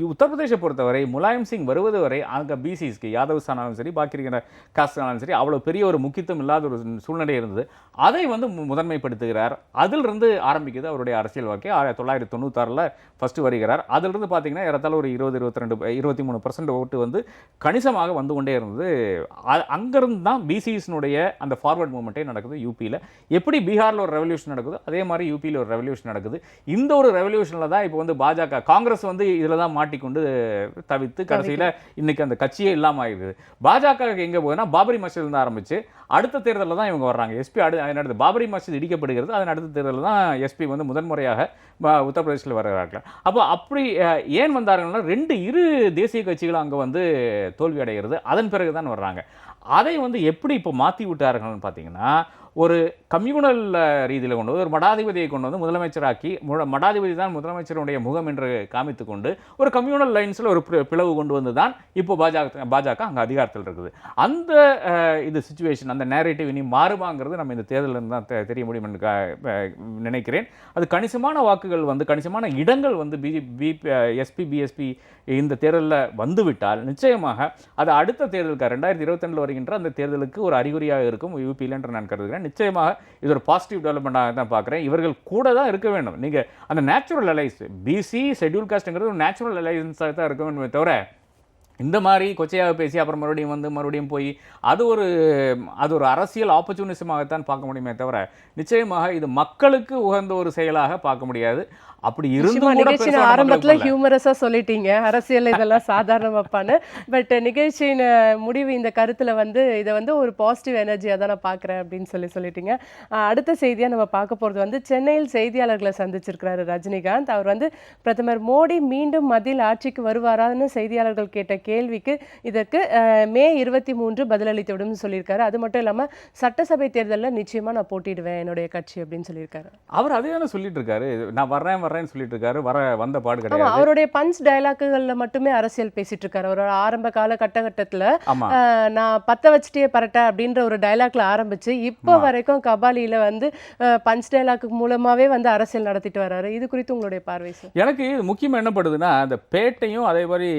உத்தரப்பிரதேசை பொறுத்தவரை முலாயம் சிங் வருவது வரை அங்கே பிசிஸ்க்கு யாதவ்ஸ் ஆனாலும் சரி, பாக்கி இருக்கிற காஸ்ட் ஆனாலும் சரி, அவ்வளோ பெரிய ஒரு முக்கியத்துவம் இல்லாத ஒரு சூழ்நிலை இருந்தது. அதை வந்து முதன்மைப்படுத்துகிறார். அதிலிருந்து ஆரம்பிக்குது அவருடைய அரசியல் வாழ்க்கை. 1996 ஃபஸ்ட்டு வருகிறார். அதிலிருந்து பார்த்தீங்கன்னா ஏறத்தாழ ஒரு 23% ஓட்டு வந்து கணிசமாக வந்து கொண்டே இருந்தது. அங்கேருந்து தான் பிசிஎஸ்னுடைய அந்த ஃபார்வர்ட் மூவ்மெண்ட்டே நடக்குது யூபியில். எப்படி பீகாரில் ஒரு ரெவல்யூஷன் நடக்குது அதே மாதிரி யூபியில் ஒரு ரெவல்யூஷன் நடக்குது. இந்த ஒரு ரெவல்யூஷனில் தான் இப்போ வந்து பாஜக காங்கிரஸ் வந்து இதில் தான் மாட்டிக்கொண்டு தவித்து கடைசியில் இன்னைக்கு அந்த கட்சியே இல்லாமல் ஆகிடுது. பாஜக எங்கே போகுதுன்னா பாபரி மஸ்ஜித் ஆரம்பிச்சு அடுத்த தேர்தலில் தான் இவங்க வர்றாங்க. எஸ்பி அடுத்து பாபரி மஸ்ஜித் இடிக்கப்படுகிறது. அதன் அடுத்த தேர்தலில் தான் எஸ்பி வந்து முதன்முறையாக உத்தரப்பிரதேசில் வருகிறார்கள். அப்போ அப்படி ஏன் வந்தார்கள்னா இரு தேசிய கட்சிகளும் அங்கே வந்து தோல்வி அடைகிறது. அதன் பிறகு தான் வர்றாங்க. அதை வந்து எப்படி இப்போ மாற்றி விட்டார்கள்னு பார்த்தீங்கன்னா, ஒரு கம்யூனல் ரீதியில் கொண்டு வந்து ஒரு மடாதிபதியை கொண்டு வந்து முதலமைச்சராக்கி மடாதிபதி தான் முதலமைச்சருடைய முகம் என்று காமித்து கொண்டு ஒரு கம்யூனல் லைன்ஸில் ஒரு பிளவு கொண்டு வந்து தான் இப்போ பாஜக அங்கே அதிகாரத்தில் இருக்குது. அந்த இது சிச்சுவேஷன், அந்த நேரேட்டிவ் இனி மாறுமாங்கிறது நம்ம இந்த தேர்தலில் தான் தெரிய முடியும் என்று நினைக்கிறேன். அது கணிசமான வாக்குகள் வந்து கணிசமான இடங்கள் வந்து எஸ்பி பிஎஸ்பி இந்த தேர்தலில் வந்துவிட்டால் நிச்சயமாக அது அடுத்த தேர்தலுக்கு 2022 வருகின்ற அந்த தேர்தலுக்கு ஒரு அறிகுறியாக இருக்கும் யூபியில் என்று நான் கருதுகிறேன். நிச்சயமாக இது ஒரு பாசிட்டிவ் டெவலப்மெண்ட்டாக தான் பார்க்குறேன். இவர்கள் கூட தான் இருக்க வேண்டும். நீங்கள் அந்த நேச்சுரல் அலைஸ் பிசி ஷெட்யூல் காஸ்ட்டுங்கிறது ஒரு நேச்சுரல் அலைன்ஸாக தான் இருக்க வேண்டுமே தவிர இந்த மாதிரி கொச்சையாக பேசி அப்புறம் மறுபடியும் போய் அது ஒரு அரசியல் ஆப்பர்ச்சுனிசமாகத்தான் பார்க்க முடியுமே தவிர நிச்சயமாக இது மக்களுக்கு உகந்த ஒரு செயலாக பார்க்க முடியாது. அப்படி இருந்தும் கூட ஆரம்பத்துல ஹியூமரஸா சொல்லிட்டீங்க அரசியல் இதெல்லாம் சாதாரணமாப்பான்னு. பட் நிகழ்ச்சியின் முடிவு இந்த கருத்துல வந்து இதை வந்து ஒரு பாசிட்டிவ் எனர்ஜியா தான் நான் பார்க்குறேன் அப்படின்னு சொல்லிட்டீங்க. அடுத்த செய்தியா நம்ம பார்க்க போறது வந்து சென்னையில் செய்தியாளர்களை சந்திச்சிருக்கிறாரு ரஜினிகாந்த். அவர் வந்து பிரதமர் மோடி மீண்டும் மத்தியில் ஆட்சிக்கு வருவாரான்னு செய்தியாளர்கள் கேட்ட கேள்விக்கு இதற்கு மே 23 பதிலளித்துவிடும் சொல்லியிருக்காரு. அது மட்டும் இல்லாம சட்டசபை தேர்தலில் நிச்சயமா நான் போட்டிடுவேன் என்னுடைய கட்சி அப்படின்னு சொல்லியிருக்காரு. அவர் அதே தானே சொல்லிட்டு இருக்காரு. நான் வர்றேன்னு சொல்லிட்டு இருக்காரு. வந்த பாடு ஆமா, கிடையாது. அவருடைய பஞ்ச் டயலாக்குகள்ல மட்டுமே அரசியல் பேசிட்டு இருக்காரு. அவரோட ஆரம்ப கால கட்டத்துல ஆமா. நான் பத்த வச்சுட்டே பரட்ட அப்படின்ற ஒரு டயலாக்ல ஆரம்பிச்சு இப்போ வரைக்கும் கபாலியில வந்து பஞ்ச் டயலாக் மூலமாவே வந்து அரசியல் நடத்திட்டு வர்றாரு. இது குறித்து உங்களுடைய பார்வை சார்? எனக்கு இது முக்கியமா என்ன படுதுன்னா, அந்த பேட்டையும் அதே மாதிரி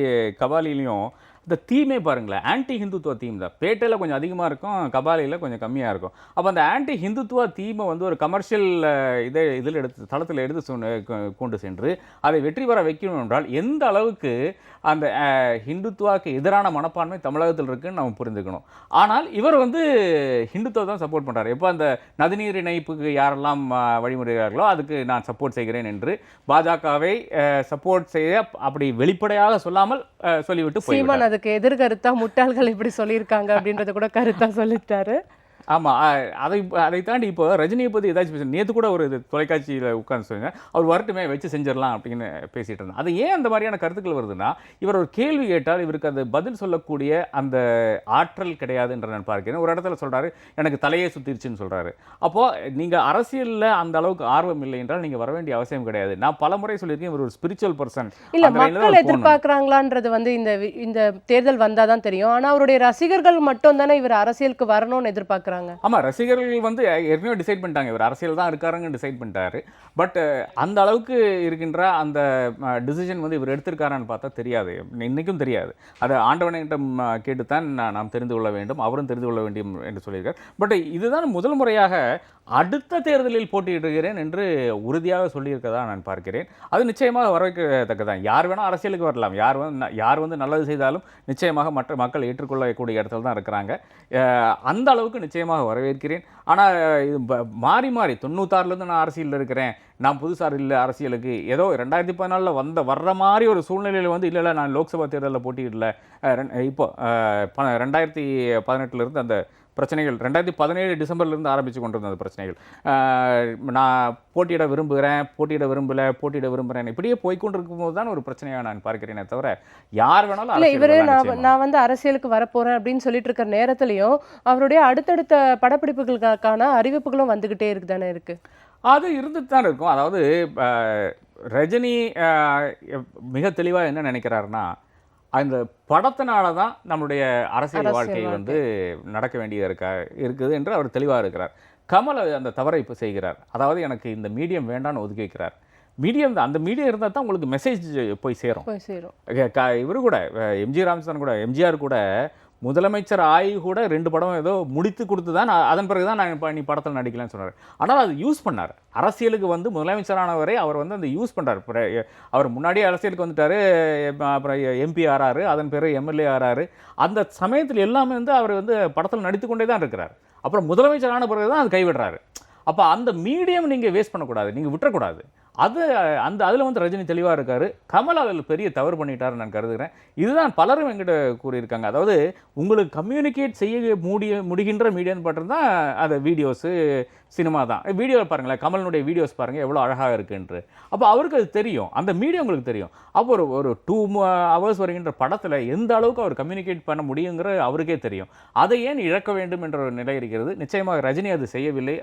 கபாலிலையும் இந்த தீமே பாருங்களேன், ஆன்டி ஹிந்துத்துவ தீம் தான். பேட்டையில் கொஞ்சம் அதிகமாக இருக்கும், கபாலியில் கொஞ்சம் கம்மியாக இருக்கும். அப்போ அந்த ஆன்டி ஹிந்துத்துவ தீமை வந்து ஒரு கமர்ஷியல் இதில் தளத்தில் எடுத்து கொண்டு சென்று அதை வெற்றி பெற வைக்கணும் என்றால் எந்த அளவுக்கு அந்த ஹிந்துத்துவாக்கு எதிரான மனப்பான்மை தமிழகத்தில் இருக்குன்னு நம்ம புரிந்துக்கணும். ஆனால் இவர் வந்து ஹிந்துத்துவ தான் சப்போர்ட் பண்ணுறாரு. எப்போ அந்த நதிநீர் இணைப்புக்கு யாரெல்லாம் வழிமுறைகிறார்களோ அதுக்கு நான் சப்போர்ட் செய்கிறேன் என்று பாஜகவை சப்போர்ட் செய்ய அப்படி வெளிப்படையாக சொல்லாமல் சொல்லிவிட்டு போய் அதுக்கு எதிர்கருத்தா முட்டாள்கள் இப்படி சொல்லியிருக்காங்க அப்படின்றத கூட கருத்தா சொல்லிட்டாரு. ஆமாம், அதை தாண்டி இப்போ ரஜினியை பற்றி ஏதாச்சும் பேச நேற்று கூட ஒரு தொலைக்காட்சியில் உட்காந்து சொல்லுங்க, அவர் வரட்டுமே வச்சு செஞ்சிடலாம் அப்படின்னு பேசிகிட்டு இருந்தாங்க. அது ஏன் அந்த மாதிரியான கருத்துக்கள் வருதுன்னா, இவர் ஒரு கேள்வி கேட்டால் இவருக்கு அது பதில் சொல்லக்கூடிய அந்த ஆற்றல் கிடையாதுன்ற நான் பார்க்கிறேன். ஒரு இடத்துல சொல்கிறாரு எனக்கு தலையே சுற்றிருச்சுன்னு சொல்கிறாரு. அப்போது நீங்கள் அரசியலில் அந்த அளவுக்கு ஆர்வம் இல்லை என்றால் நீங்கள் வர வேண்டிய அவசியம் கிடையாது. நான் பல முறை சொல்லியிருக்கேன், இவர் ஒரு ஸ்பிரிச்சுவல் பர்சன். இல்லை, மக்கள் எதிர்பார்க்குறாங்களான்றது வந்து இந்த தேர்தல் வந்தால் தான் தெரியும். ஆனால் அவருடைய ரசிகர்கள் மட்டும் தானே இவர் அரசியலுக்கு வரணும்னு எதிர்பார்க்குறாங்க. ஆமா, ரசிகர்கள் வந்து ஏற்கனவே டிசைட் பண்ணிட்டாங்க, இவர் அரசியல் தான் இருக்காருன்னு டிசைட் பண்ணிட்டாரு. பட் அந்த அளவுக்கு இருக்கின்ற அந்த டிசிஷன் வந்து இவர் எடுத்திருக்காரான்னு பார்த்தா தெரியாது, இன்னைக்கும் தெரியாது. அது ஆண்டவனிடம் கேட்டுத்தான் நாம் தெரிந்து கொள்ள வேண்டும், அவரும் தெரிந்து கொள்ள வேண்டும் என்று சொல்லியிருக்கார். பட் இதுதான் முதல் முறையாக அடுத்த தேர்தலில் போட்டியிடுகிறேன் என்று உறுதியாக சொல்லியிருக்கதா நான் பார்க்கிறேன். அது நிச்சயமாக வரவேற்கத்தக்கதான். யார் வேணால் அரசியலுக்கு வரலாம், யார் வந்து நல்லது செய்தாலும் நிச்சயமாக மற்ற மக்கள் ஏற்றுக்கொள்ளக்கூடிய இடத்துல தான் இருக்கிறாங்க. அந்த அளவுக்கு நிச்சயமாக வரவேற்கிறேன். ஆனால் இது மாறி 96லேருந்து நான் அரசியலில் இருக்கிறேன், நான் புதுசாக இல்லை அரசியலுக்கு, ஏதோ 2014 வர்ற மாதிரி ஒரு சூழ்நிலையில் வந்து இல்லை நான் லோக்சபா தேர்தலில் போட்டியிடல. இப்போ 2018 அந்த பிரச்சனைகள் 2017 டிசம்பர்லேருந்து ஆரம்பித்து கொண்டிருந்த அந்த பிரச்சனைகள், நான் போட்டியிட விரும்புகிறேன் இப்படியே போய்கொண்டிருக்கும் போது தான் ஒரு பிரச்சனையாக நான் பார்க்கிறேனே தவிர யார் வேணாலும் இல்லை. இவர் நான் வந்து அரசியலுக்கு வரப்போகிறேன் அப்படின்னு சொல்லிட்டு இருக்கிற நேரத்துலையும் அவருடைய அடுத்தடுத்த படப்பிடிப்புகளுக்கான அறிவிப்புகளும் வந்துக்கிட்டே தானே இருக்குது. அது இருந்துட்டு தான் இருக்கும். அதாவது ரஜினி மிக தெளிவாக என்ன நினைக்கிறாருன்னா, அந்த படத்தினால தான் நம்முடைய அரசியல் வாழ்க்கை வந்து நடக்க வேண்டியது இருக்குது என்று அவர் தெளிவாக இருக்கிறார். கமல் அந்த தவறை இப்போ செய்கிறார். அதாவது எனக்கு இந்த மீடியம் வேண்டான்னு ஒதுக்கி வைக்கிறார். மீடியம் தான், அந்த மீடியம் இருந்தால் தான் உங்களுக்கு மெசேஜ் போய் சேரும். இவரு கூட எம்ஜிஆர் கூட முதலமைச்சர் ஆகி கூட 2 படம் ஏதோ முடித்து கொடுத்து தான் அதன் பிறகு தான் நான் நீ படத்தில் நடிக்கலான்னு சொன்னார். ஆனால் அது யூஸ் பண்ணார். அரசியலுக்கு வந்து முதலமைச்சரானவரை அவர் வந்து அந்த யூஸ் பண்ணுறார். அவர் முன்னாடியே அரசியலுக்கு வந்துட்டார், அப்புறம் எம்பி ஆறாரு, அதன் பிறகு எம்எல்ஏ ஆறாரு. அந்த சமயத்தில் எல்லாமே வந்து அவர் வந்து படத்தில் நடித்து கொண்டே தான் இருக்கிறார். அப்புறம் முதலமைச்சரான பிறகு தான் அது கைவிடுறாரு. அப்போ அந்த மீடியம் நீங்கள் வேஸ்ட் பண்ணக்கூடாது, நீங்கள் விட்டுறக்கூடாது. அதில் வந்து ரஜினி தெளிவாக இருக்கார். கமல் அதில் பெரிய தவறு பண்ணிட்டாருன்னு நான் கருதுகிறேன். இதுதான் பலரும் என்கிட்ட கூறியிருக்காங்க. அதாவது உங்களுக்கு கம்யூனிகேட் செய்ய முடிகின்ற மீடியான்னு பார்த்துருந்தான் அது வீடியோஸு, சினிமா தான். வீடியோவில் பாருங்களேன், கமலினுடைய வீடியோஸ் பாருங்கள் எவ்வளோ அழகாக இருக்குன்ட்டு. அப்போ அவருக்கு அது தெரியும், அந்த மீடியா உங்களுக்கு தெரியும். அப்போ ஒரு 2 hours வருகின்ற படத்தில் எந்த அளவுக்கு அவர் கம்யூனிகேட் பண்ண முடியுங்கிற அவருக்கே தெரியும். அதை ஏன் இழக்க வேண்டும் என்ற ஒரு நிலை இருக்கிறது. நிச்சயமாக ரஜினி அது செய்யவில்லை.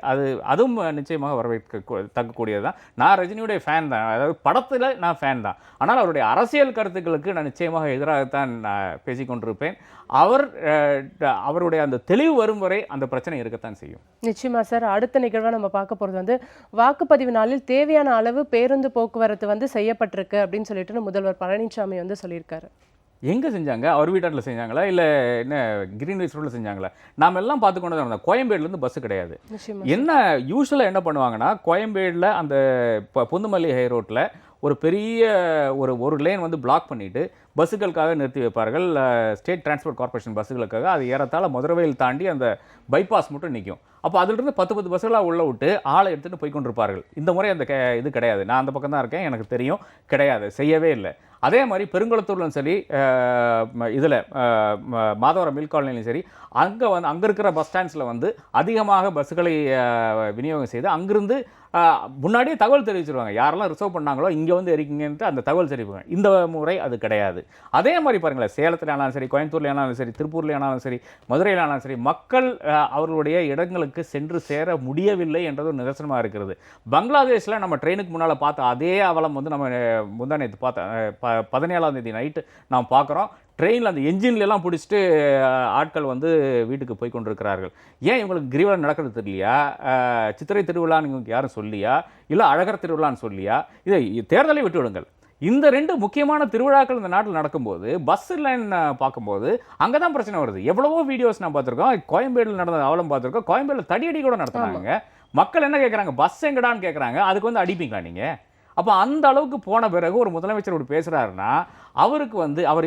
அதுவும் நிச்சயமாக வரவேற்கக்கூடியது தான். நான் ரஜினியுடைய ஃபேன் தான், அதாவது படத்தில் நான் ஃபேன் தான். ஆனால் அவருடைய அரசியல் கருத்துக்களுக்கு நான் நிச்சயமாக எதிராகத்தான் நான் பேசிக்கொண்டிருப்பேன். அவருடைய அந்த தெளிவு வரும் வரை அந்த பிரச்சனை இருக்கத்தான் செய்யும். நிச்சயமா சார். அடுத்த நிகழ்வாக நம்ம பார்க்க போகிறது வந்து வாக்குப்பதிவு நாளில் தேவையான அளவு பேருந்து போக்குவரத்து வந்து செய்யப்பட்டிருக்கு அப்படின்னு சொல்லிட்டு முதல்வர் பழனிசாமி வந்து சொல்லியிருக்காரு. எங்கே செஞ்சாங்க? அவர் வீட்டாட்டில் செஞ்சாங்களா, இல்லை என்ன கிரீன்வேஸ் ரோடில் செஞ்சாங்களா? நாம் எல்லாம் பார்த்து கொண்டு தான் இருந்தோம். கோயம்பேடுலேருந்து பஸ்ஸு கிடையாது. என்ன யூஸ்வலாக என்ன பண்ணுவாங்கன்னா, கோயம்பேடில் அந்த புந்துமல்லி ஹை ரோட்டில் ஒரு பெரிய ஒரு லேன் வந்து பிளாக் பண்ணிவிட்டு பஸ்ஸுகளுக்காக நிறுத்தி வைப்பார்கள். ஸ்டேட் டிரான்ஸ்போர்ட் கார்பரேஷன் பஸ்ஸுகளுக்காக. அது ஏறத்தாழ மதுரவையில் தாண்டி அந்த பைபாஸ் மட்டும் நிற்கும். அப்போ அதிலிருந்து 10 பஸ்ஸுகளாக உள்ள விட்டு ஆளை எடுத்துகிட்டு போய் கொண்டிருப்பார்கள். இந்த முறை அந்த இது கிடையாது. நான் அந்த பக்கம் தான் இருக்கேன், எனக்கு தெரியும், கிடையாது, செய்யவே இல்லை. அதே மாதிரி பெருங்குளத்தூர்லையும் சரி, இதில் மாதவரம் மில் காலனிலையும் சரி, அங்கே இருக்கிற பஸ் ஸ்டாண்ட்ஸில் வந்து அதிகமாக பஸ்ஸுகளை விநியோகம் செய்து அங்கிருந்து முன்னாடியே தகவல் தெரிவிச்சிருவாங்க. யாரெல்லாம் ரிசர்வ் பண்ணாங்களோ இங்கே வந்து இருக்கீங்கன்ட்டு அந்த தகவல் தெரிவிப்பாங்க. இந்த முறை அது கிடையாது. அதே மாதிரி பாருங்களேன், சேலத்தில் ஆனாலும் சரி, கோயம்புத்தூர்ல ஆனாலும் சரி, திருப்பூர்ல ஆனாலும் சரி, மதுரையில் ஆனாலும் சரி, மக்கள் அவர்களுடைய இடங்களுக்கு சென்று சேர முடியவில்லை என்றது ஒரு நிதர்சனமாக இருக்கிறது. பங்களாதேஷில் நம்ம ட்ரெயினுக்கு முன்னால் பார்த்த அதே அவலம் வந்து நம்ம முந்தானேத்து பார்த்த 17ஆம் தேதி நைட்டு நாம் பார்க்குறோம். ட்ரெயினில் அந்த என்ஜின்லாம் பிடிச்சிட்டு ஆட்கள் வந்து வீட்டுக்கு போய் கொண்டிருக்கிறார்கள். ஏன் இவங்களுக்கு கிரிவலம் நடக்கிறது தெரியலையா? சித்திரை திருவிழான்னு இவங்களுக்கு யாரும் சொல்லியா? இல்லை அழகர் திருவிழான்னு சொல்லியா? இதை தேர்தலை விட்டு விடுங்கள். இந்த 2 முக்கியமான திருவிழாக்கள் இந்த நாட்டில் நடக்கும்போது பஸ் இல்லைன்னு பார்க்கும்போது அங்கே தான் பிரச்சனை வருது. எவ்வளவோ வீடியோஸ் நான் பார்த்துருக்கோம். கோயம்பேடில் நடந்த அவலம் பார்த்துருக்கோம். கோயம்பேடில் தடியடி கூட நடத்துனாங்க. மக்கள் என்ன கேட்குறாங்க? பஸ் எங்கடான்னு கேட்குறாங்க. அதுக்கு வந்து அடிப்பீங்களா நீங்கள்? அப்போ அந்த அளவுக்கு போன பிறகு ஒரு முதலமைச்சர் இப்படி பேசுகிறாருன்னா, அவருக்கு வந்து அவர்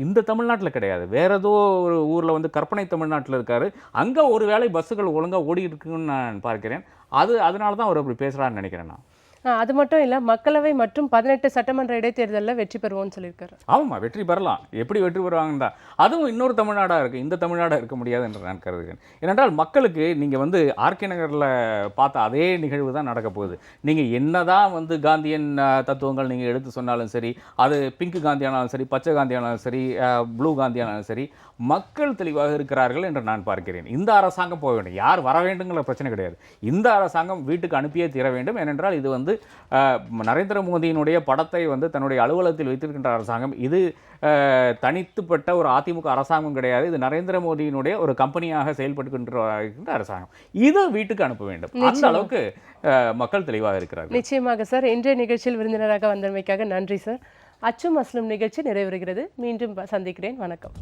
இந்த தமிழ்நாட்டில் கிடையாது, வேற ஏதோ ஒரு ஊரில் வந்து கற்பனை தமிழ்நாட்டில் இருக்காரு. அங்கே ஒரு வேளை பஸ்ஸுகள் ஒழுங்காக ஓடி இருக்குன்னு நான் பார்க்கிறேன். அதனால தான் அவர் அப்படி பேசுகிறாருன்னு நினைக்கிறேன் நான். அது மட்டும் இல்ல, மக்களவை மற்றும் 18 சட்டமன்ற இடைத்தேர்தலில் வெற்றி பெறுவோம்னு சொல்லியிருக்காரு. ஆமாம், வெற்றி பெறலாம். எப்படி வெற்றி பெறுவாங்கன்னு தான். அதுவும் இன்னொரு தமிழ்நாடாக இருக்குது. இந்த தமிழ்நாடாக இருக்க முடியாது என்று நான் கருதுகிறேன். ஏனென்றால் மக்களுக்கு நீங்கள் வந்து ஆர்கே நகரில் பார்த்த அதே நிகழ்வு தான் நடக்க போகுது. நீங்கள் என்னதான் வந்து காந்தியன் தத்துவங்கள் நீங்கள் எடுத்து சொன்னாலும் சரி, அது பிங்க் காந்தியானாலும் சரி, பச்சை காந்தியானாலும் சரி, ப்ளூ காந்தியானாலும் சரி, மக்கள் தெளிவாக இருக்கிறார்கள் என்று நான் பார்க்கிறேன். இந்த அரசாங்கம் போக வேண்டும். யார் வர வேண்டுங்கிற பிரச்சனை கிடையாது. இந்த அரசாங்கம் வீட்டுக்கு அனுப்பியே தீர வேண்டும். ஏனென்றால் இது வந்து நரேந்திர மோடியினுடைய படத்தை வந்து தன்னுடைய அலுவலகத்தில் வைத்திருக்கின்ற அரசாங்கம். இது தனித்துப்பட்ட ஒரு அதிமுக அரசாங்கம் கிடையாது. இது நரேந்திர மோடியினுடைய ஒரு கம்பெனியாக செயல்படுகின்ற அரசாங்கம். இது வீட்டுக்கு அனுப்ப வேண்டும். அந்த அளவுக்கு மக்கள் தெளிவாக இருக்கிறார்கள். நிச்சயமாக சார். இன்றைய நிகழ்ச்சியில் விருந்தினராக வந்தமைக்காக நன்றி சார். அச்சும் அஸ்லும் நிகழ்ச்சி நிறைவேறுகிறது. மீண்டும் சந்திக்கிறேன். வணக்கம்.